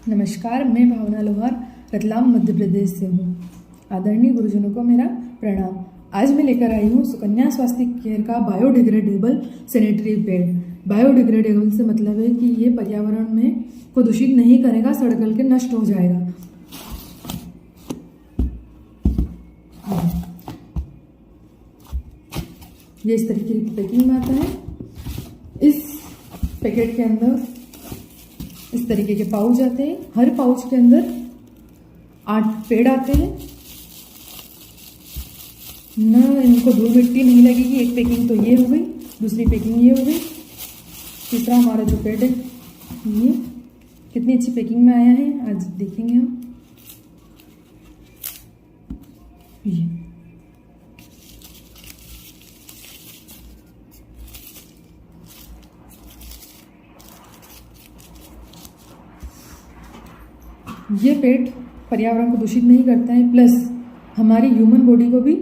नमस्कार, मैं भावना लोहार रतलाम मध्य प्रदेश से हूँ। आदरणीय गुरुजनों को मेरा प्रणाम। आज मैं लेकर आई हूँ सुकन्या स्वास्थ्य केयर का बायोडिग्रेडेबल सैनिटरी पैड। बायोडिग्रेडेबल से मतलब है कि ये पर्यावरण में को दूषित नहीं करेगा, सड़ गल के नष्ट हो जाएगा। ये इस तरीके की पैकिंग में आता है। इस पैकेट के अंदर इस तरीके के पाउच आते हैं। हर पाउच के अंदर 8 पेड़ आते हैं। न इनको धूल मिट्टी नहीं लगेगी। एक पैकिंग तो ये हो गई, दूसरी पैकिंग ये हो गई, तीसरा हमारा जो पेड़ है ये कितनी अच्छी पैकिंग में आया है आज देखेंगे हम। ये पेट पर्यावरण को दूषित नहीं करता है, प्लस हमारी ह्यूमन बॉडी को भी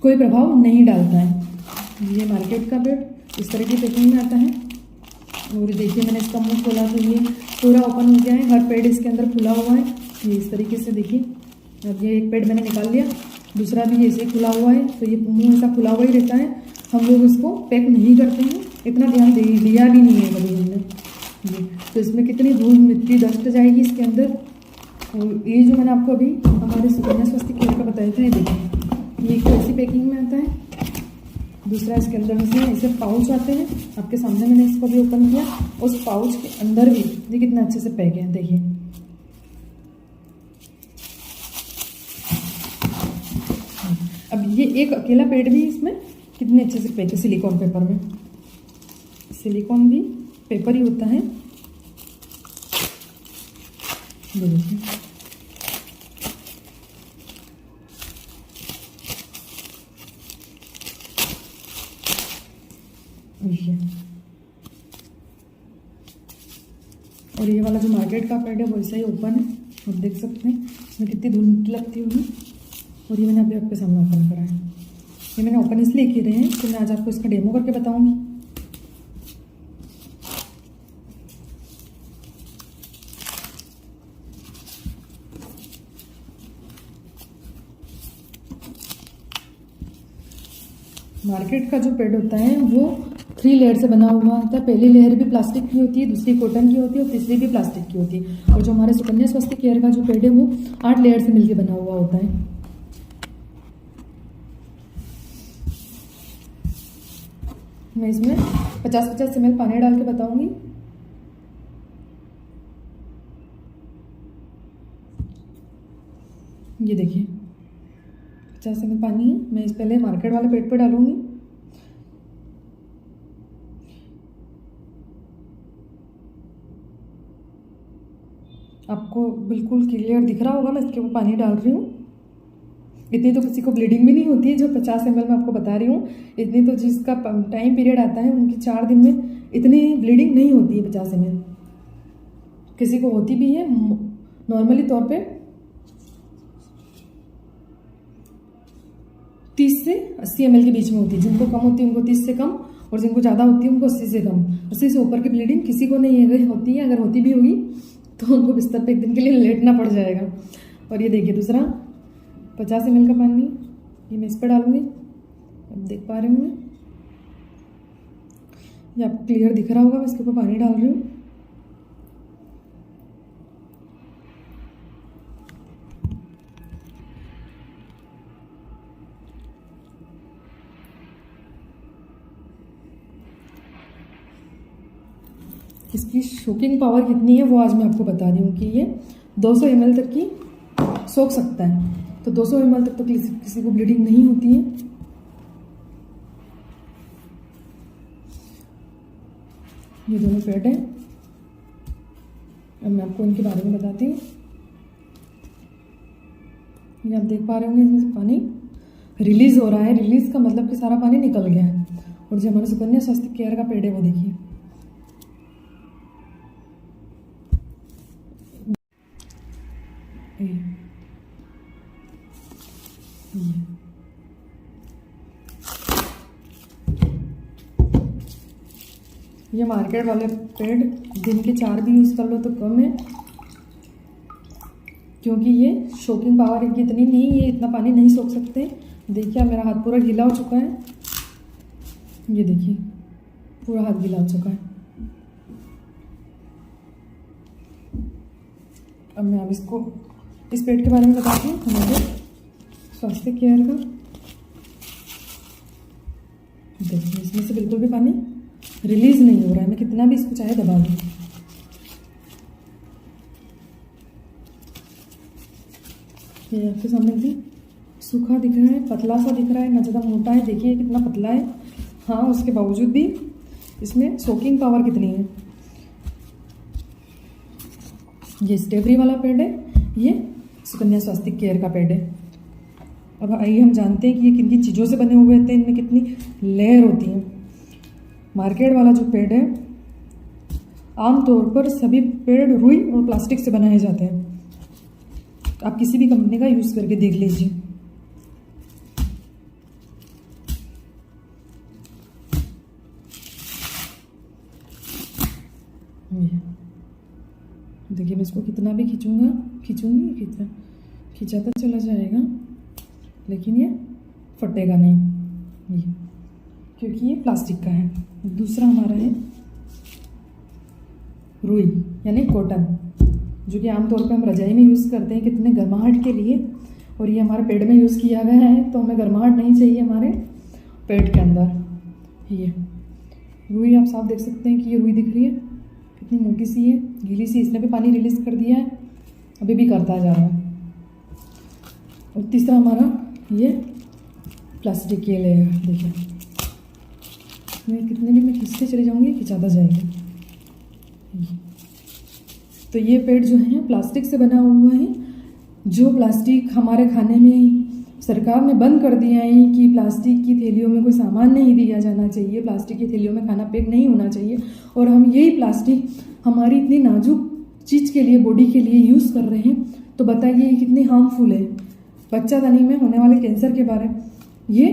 कोई प्रभाव नहीं डालता है। ये मार्केट का पेट इस तरह की पैकिंग में आता है। और देखिए मैंने इसका मुंह खोला तो ये पूरा ओपन हो गया है। हर पेड़ इसके अंदर खुला हुआ है। ये इस तरीके से देखिए। अब ये एक पेड़ मैंने निकाल लिया, दूसरा भी ऐसे खुला हुआ है। तो ये मुंह ऐसा खुला हुआ ही रहता है। हम लोग इसको पैक नहीं करते हैं, इतना ध्यान दिया भी नहीं है कभी हमने। तो इसमें कितनी धूल मिट्टी डस्ट जाएगी इसके अंदर। और ये जो मैंने आपको अभी हमारे सुकन्या स्वास्थ्य केयर का बताया था, ये देखिए ये एक ऐसी पैकिंग में आता है। दूसरा इसके अंदर में ऐसे पाउच आते हैं। आपके सामने मैंने इसको भी ओपन किया। उस पाउच के अंदर भी ये कितना अच्छे से पैक है, देखिए। अब ये एक अकेला पेड़ भी इसमें कितने अच्छे से पैक है सिलिकॉन पेपर में। सिलिकॉन भी पेपर ही होता है। ये देखिए और ये वाला जो मार्केट का पैड है वो ऐसा ही ओपन है। आप देख सकते हैं इसमें कितनी धूल लगती होगी। और ये मैंने अभी आपके सामने ओपन करा है। ये मैंने ओपन इसलिए किए हैं कि मैं आज आपको इसका डेमो करके बताऊंगी। मार्केट का जो पेड होता है वो 3 लेयर से बना हुआ होता है। पहली लेयर भी प्लास्टिक की होती है, दूसरी कॉटन की होती है और तीसरी भी प्लास्टिक की होती है। और जो हमारे सुकन्या स्वास्थ्य केयर का जो पेड है वो 8 लेयर से मिलकर बना हुआ होता है। मैं इसमें 50-50 ml पानी डाल के बताऊंगी। ये देखिए 50 ml पानी है। मैं इस पहले मार्केट वाले पेट पे डालूंगी। आपको बिल्कुल क्लियर दिख रहा होगा मैं इसके ऊपर पानी डाल रही हूँ। इतनी तो किसी को ब्लीडिंग भी नहीं होती है। जो 50 ml मैं आपको बता रही हूँ, इतनी तो जिसका टाइम पीरियड आता है उनकी 4 दिन में इतनी ब्लीडिंग नहीं होती है 50 ml। किसी को होती भी है। नॉर्मली तौर पे 30 से 80 ml के बीच में होती है। जिनको कम होती है उनको 30 से कम, और जिनको ज़्यादा होती है उनको 80 से कम। 80 से ऊपर की ब्लीडिंग किसी को नहीं है। अगर होती है, अगर होती भी होगी तो उनको बिस्तर पे एक दिन के लिए लेटना पड़ जाएगा। और ये देखिए दूसरा 50 ml का पानी ये मैं इस पर डालूंगी। अब देख पा रहे होंगे, ये आपको क्लियर दिख रहा होगा। मैं इसके ऊपर पानी डाल रही हूँ। इसकी शोकिंग पावर कितनी है वो आज मैं आपको बता रही हूँ कि ये 200 ml तक की सोख सकता है। तो 200 ml तक तो किसी को ब्लीडिंग नहीं होती है। ये दोनों पेड है। अब मैं आपको इनके बारे में बताती हूँ। ये आप देख पा रहे होंगे इसमें से पानी रिलीज हो रहा है। रिलीज का मतलब कि सारा पानी निकल गया है। और जो हमारे सुकन्या स्वास्थ्य केयर का पेड है वो देखिए। ये मार्केट वाले पैड दिन के 4 भी यूज़ कर लो तो कम है, क्योंकि ये सोकिंग पावर इनकी इतनी नहीं, ये इतना पानी नहीं सोख सकते। देखिए मेरा हाथ पूरा गीला हो चुका है, ये देखिए पूरा हाथ गीला हो चुका है। अब मैं इसको इस पेड के बारे में बताती हूँ हमारे स्वास्थ्य केयर का। देखिए इसमें से बिल्कुल भी पानी रिलीज नहीं हो रहा है, मैं कितना भी इसको चाहे दबा दूँ। ये आपके सामने भी सूखा दिख रहा है, पतला सा दिख रहा है, ना ज़्यादा मोटा है। देखिए कितना पतला है, हाँ उसके बावजूद भी इसमें सोकिंग पावर कितनी है। ये स्टेवरी वाला पैड है, ये सुकन्या स्वास्थ्य केयर का पैड है। अब आइए हम जानते हैं कि ये किन किन चीज़ों से बने हुए थे, इनमें कितनी लेयर होती हैं। मार्केट वाला जो पैड है, आमतौर पर सभी पैड रुई और प्लास्टिक से बनाए जाते हैं। आप किसी भी कंपनी का यूज़ करके देख लीजिए। देखिए मैं इसको कितना भी खींचूंगी खींचाता चला जाएगा, लेकिन ये फटेगा नहीं, ये क्योंकि ये प्लास्टिक का है। दूसरा हमारा है रुई यानी कॉटन, जो कि आमतौर पर हम रजाई में यूज़ करते हैं कितने गर्माहट के लिए, और ये हमारे पेट में यूज़ किया गया है, तो हमें गर्माहट नहीं चाहिए हमारे पेट के अंदर। ये रुई आप साफ देख सकते हैं कि ये रुई दिख रही है, कितनी मोटी सी है, गीली सी, इसने भी पानी रिलीज कर दिया है, अभी भी करता जा रहा है। और तीसरा हमारा ये प्लास्टिक के लेयर, देखिए मैं कितने भी मैं खींचते चले जाऊंगी खिंचाता जाएगा। तो ये पेड़ जो है प्लास्टिक से बना हुआ है। जो प्लास्टिक हमारे खाने में सरकार ने बंद कर दिया है कि प्लास्टिक की थैलियों में कोई सामान नहीं दिया जाना चाहिए, प्लास्टिक की थैलियों में खाना पैक नहीं होना चाहिए, और हम यही प्लास्टिक हमारी इतनी नाजुक चीज़ के लिए, बॉडी के लिए यूज़ कर रहे हैं, तो बताइए ये कितनी हार्मफुल है। बच्चादानी में होने वाले कैंसर के बारे में ये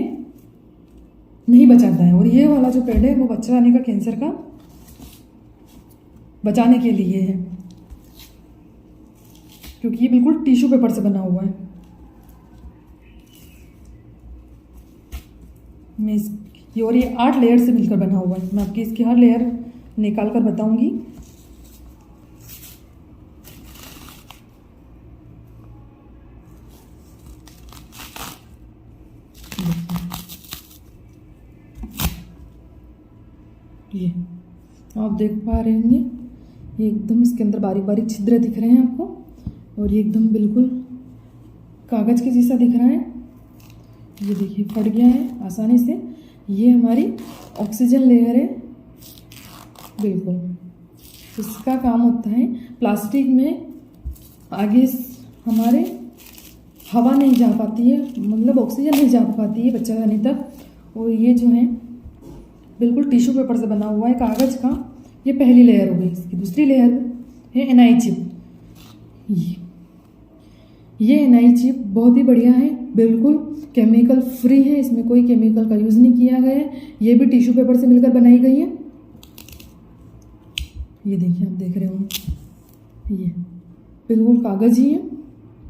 नहीं बचाता है, और ये वाला जो पैड है वो बच्चादानी का कैंसर का बचाने के लिए है, क्योंकि ये बिल्कुल टिश्यू पेपर से बना हुआ है। मैं और ये 8 लेयर से मिलकर बना हुआ है। मैं आपकी इसकी हर लेयर निकाल कर बताऊंगी। ये आप देख पा रहे होंगे, ये एकदम इसके अंदर बारीक बारीक छिद्र दिख रहे हैं आपको, और ये एकदम बिल्कुल कागज़ के जैसा दिख रहा है। ये देखिए फट गया है आसानी से। ये हमारी ऑक्सीजन लेयर है, बिल्कुल इसका काम होता है। प्लास्टिक में आगे हमारे हवा नहीं जा पाती है, मतलब ऑक्सीजन नहीं जा पाती है बच्चादानी तक, और ये जो है बिल्कुल टिश्यू पेपर से बना हुआ है, कागज़ का। ये पहली लेयर हो गई। इसकी दूसरी लेयर है एनआई चिप। ये एनआई चिप बहुत ही बढ़िया है, बिल्कुल केमिकल फ्री है, इसमें कोई केमिकल का यूज़ नहीं किया गया है। ये भी टिश्यू पेपर से मिलकर बनाई गई है। ये देखिए आप देख रहे होंगे, ये बिल्कुल कागज़ ही है,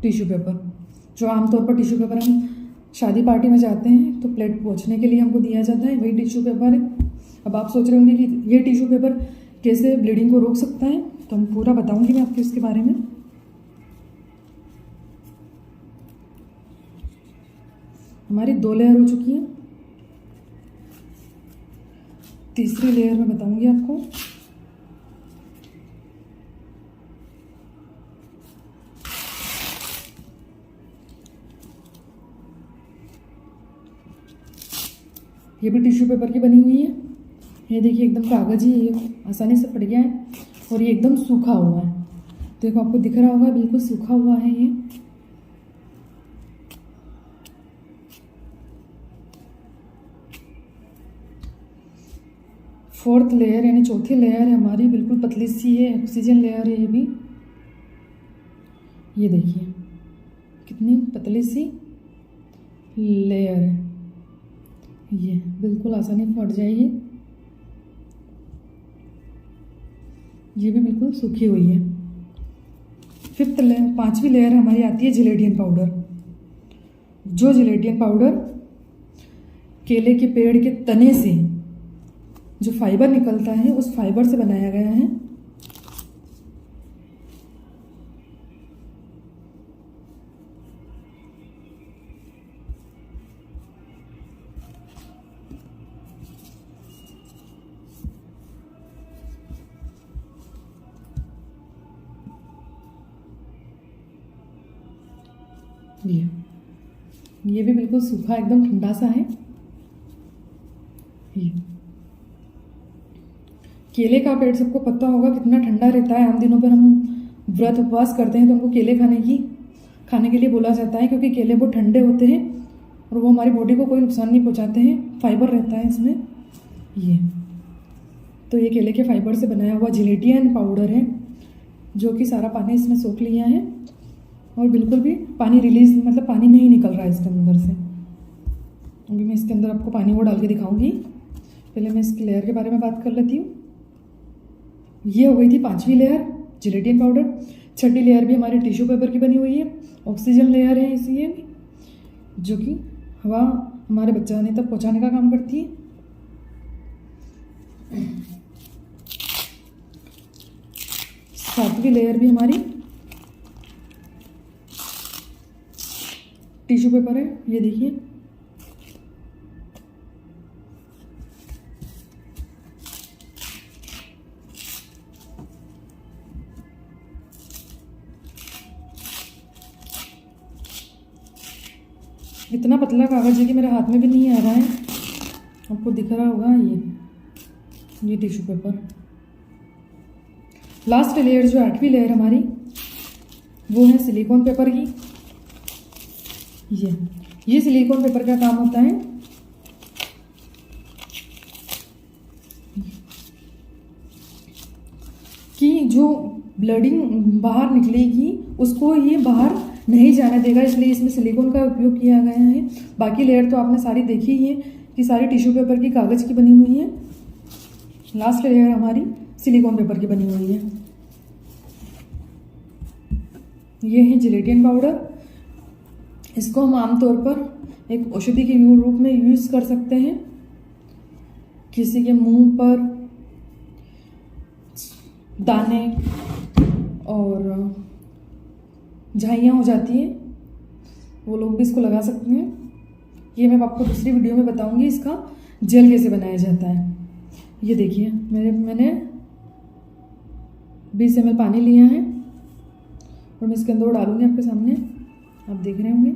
टिश्यू पेपर। जो आमतौर पर टिश्यू पेपर हम शादी पार्टी में जाते हैं तो प्लेट पोंछने के लिए हमको दिया जाता है, वही टिश्यू पेपर है। अब आप सोच रहे होंगे कि ये टिश्यू पेपर कैसे ब्लीडिंग को रोक सकता है, तो हम पूरा बताऊंगी मैं आपको इसके बारे में। हमारी 2 लेयर हो चुकी है, तीसरी लेयर में बताऊंगी आपको। ये भी टिश्यू पेपर की बनी हुई है। ये देखिए एकदम कागज ही है, आसानी से फट गया है, और ये एकदम सूखा हुआ है। देखो आपको दिख रहा होगा, बिल्कुल सूखा हुआ है ये। फोर्थ लेयर यानी चौथी लेयर है हमारी, बिल्कुल पतली सी है, ऑक्सीजन लेयर है ये भी। ये देखिए कितनी पतली सी लेयर है, ये बिल्कुल आसानी फट जाएगी। ये भी बिल्कुल सूखी हुई है। फिफ्थ लेयर, पांचवी लेयर हमारी आती है जिलेटियन पाउडर। जो जिलेटियन पाउडर केले के पेड़ के तने से जो फाइबर निकलता है उस फाइबर से बनाया गया है। ये भी बिल्कुल सूखा, एकदम ठंडा सा है। ये केले का पेड़ सबको पता होगा कितना ठंडा रहता है। आम दिनों पर हम व्रत उपवास करते हैं तो हमको केले खाने के लिए बोला जाता है, क्योंकि केले बहुत ठंडे होते हैं और वो हमारी बॉडी को कोई नुकसान नहीं पहुंचाते हैं। फाइबर रहता है इसमें। ये केले के फाइबर से बनाया हुआ जिलेटियन पाउडर है, जो कि सारा पानी इसमें सोख लिया है और बिल्कुल भी पानी रिलीज, मतलब पानी नहीं निकल रहा है इसके अंदर से। अभी मैं इसके अंदर आपको पानी वो डाल के दिखाऊंगी। पहले मैं इसकी लेयर के बारे में बात कर लेती हूँ। ये हो गई थी पांचवी लेयर जिलेटियन पाउडर। छठी लेयर भी हमारे टिश्यू पेपर की बनी हुई है। ऑक्सीजन लेयर है इसी में, जो कि हवा हमारे बच्चाने तक पहुँचाने का काम करती है। सातवीं लेयर भी हमारी टिश्यू पेपर है। ये देखिए, इतना पतला कागज है कि मेरे हाथ में भी नहीं आ रहा है। आपको दिख रहा होगा ये टिश्यू पेपर। लास्ट लेयर जो आठवीं लेयर हमारी, वो है सिलिकॉन पेपर की। ये सिलिकॉन पेपर का काम होता है कि जो ब्लडिंग बाहर निकलेगी उसको ये बाहर नहीं जाने देगा, इसलिए इसमें सिलिकॉन का उपयोग किया गया है। बाकी लेयर तो आपने सारी देखी ही है कि सारी टिश्यू पेपर की, कागज की बनी हुई है। लास्ट लेयर हमारी सिलिकॉन पेपर की बनी हुई है। ये है जिलेटियन पाउडर। इसको हम आमतौर पर एक औषधि के रूप में यूज कर सकते हैं। किसी के मुंह पर दाने और झाइयाँ हो जाती हैं, वो लोग भी इसको लगा सकते हैं। ये मैं आपको दूसरी वीडियो में बताऊंगी इसका जेल कैसे बनाया जाता है। ये देखिए, मैंने 20 ml पानी लिया है और मैं इसके अंदर डालूंगी आपके सामने। आप देख रहे होंगे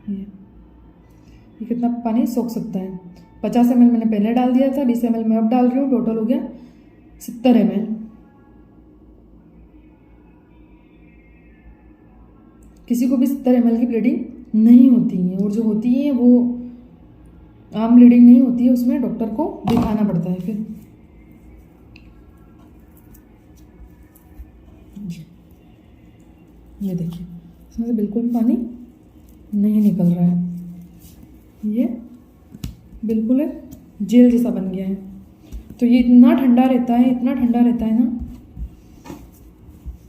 ये कितना पानी सोख सकता है। 50 ml मैंने पहले डाल दिया था, 20 ml मैं अब डाल रही हूँ। टोटल हो गया 70 ml। किसी को भी 70 ml की ब्लीडिंग नहीं होती है, और जो होती है वो आम ब्लीडिंग नहीं होती है, उसमें डॉक्टर को दिखाना पड़ता है। फिर ये देखिए, इसमें से बिल्कुल भी पानी नहीं निकल रहा है। ये बिल्कुल जेल जैसा बन गया है। तो ये इतना ठंडा रहता है, इतना ठंडा रहता है ना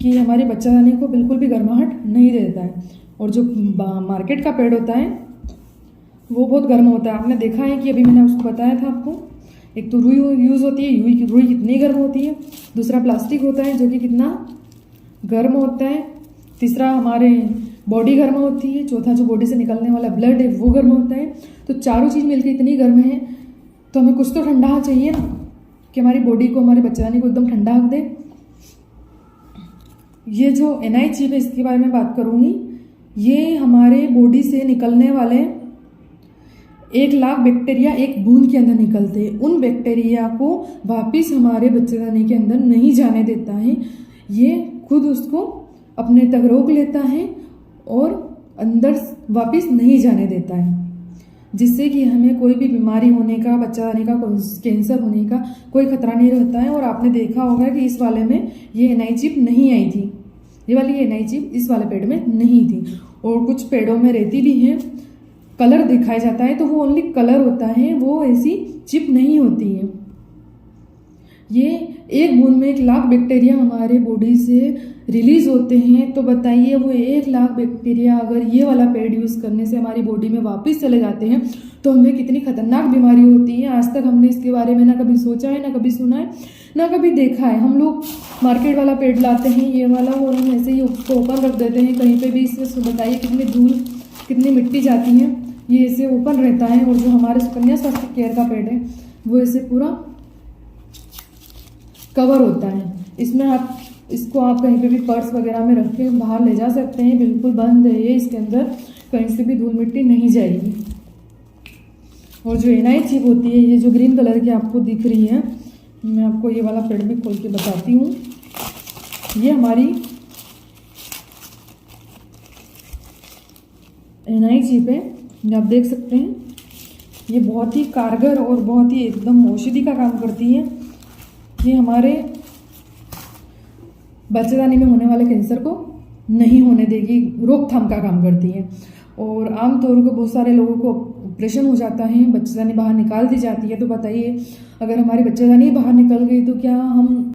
कि हमारे बच्चादानी को बिल्कुल भी गर्माहट नहीं देता है। और जो मार्केट का पेड़ होता है वो बहुत गर्म होता है। आपने देखा है कि अभी मैंने उसको बताया था आपको, एक तो रुई यूज़ होती है, रुई कितनी गर्म होती है। दूसरा प्लास्टिक होता है जो कि कितना गर्म होता है। तीसरा हमारे बॉडी गर्म होती है। चौथा जो बॉडी से निकलने वाला ब्लड है वो गर्म होता है। तो चारों चीज़ मिलकर इतनी गर्म है, तो हमें कुछ तो ठंडा चाहिए ना, कि हमारी बॉडी को, हमारे बच्चादानी को एकदम ठंडा रख दे। ये जो NI चिप है, इसके बारे में बात करूँगी। ये हमारे बॉडी से निकलने वाले 1 लाख बैक्टीरिया एक बूंद के अंदर निकलते हैं। उन बैक्टीरिया को वापस हमारे बच्चेदानी के अंदर नहीं जाने देता है। ये खुद उसको अपने तक रोक लेता है और अंदर वापस नहीं जाने देता है, जिससे कि हमें कोई भी बीमारी होने का, बच्चादानी का, कैंसर होने का कोई खतरा नहीं रहता है। और आपने देखा होगा कि इस वाले में ये NI चिप नहीं आई थी। ये वाली NI चिप इस वाले पेड़ में नहीं थी। और कुछ पेड़ों में रहती भी है, कलर दिखाया जाता है, तो वो ओनली कलर होता है, वो ऐसी चिप नहीं होती है। ये एक बूंद में 1,00,000 बैक्टीरिया हमारे बॉडी से रिलीज होते हैं। तो बताइए वो 1,00,000 बैक्टीरिया अगर ये वाला पैड यूज़ करने से हमारी बॉडी में वापस चले जाते हैं तो हमें कितनी खतरनाक बीमारी होती है। आज तक हमने इसके बारे में ना कभी सोचा है, ना कभी सुना है, ना कभी देखा है। हम लोग मार्केट वाला पैड लाते हैं ये वाला, और हम ऐसे ही उसको ओपन रख देते हैं कहीं पे भी। इसमें बताइए कितनी धूल, कितनी मिट्टी जाती है। ये ऐसे ओपन रहता है, और जो हमारे सुकन्या स्वास्थ्य केयर का पैड है वो ऐसे पूरा कवर होता है। इसमें इसको आप कहीं पे भी पर्स वगैरह में रख के बाहर ले जा सकते हैं। बिल्कुल बंद है ये, इसके अंदर कहीं से भी धूल मिट्टी नहीं जाएगी। और जो एनआई चिप होती है, ये जो ग्रीन कलर की आपको दिख रही है, मैं आपको ये वाला पैड भी खोल के बताती हूँ। ये हमारी एनआई चिप है, आप देख सकते हैं। ये बहुत ही कारगर और बहुत ही एकदम औषधि का काम करती है। ये हमारे बच्चेदानी में होने वाले कैंसर को नहीं होने देगी, रोकथाम का काम करती है। और आमतौर पर बहुत सारे लोगों को ऑपरेशन हो जाता है, बच्चेदानी बाहर निकाल दी जाती है। तो बताइए अगर हमारी बच्चेदानी बाहर निकल गई तो क्या हम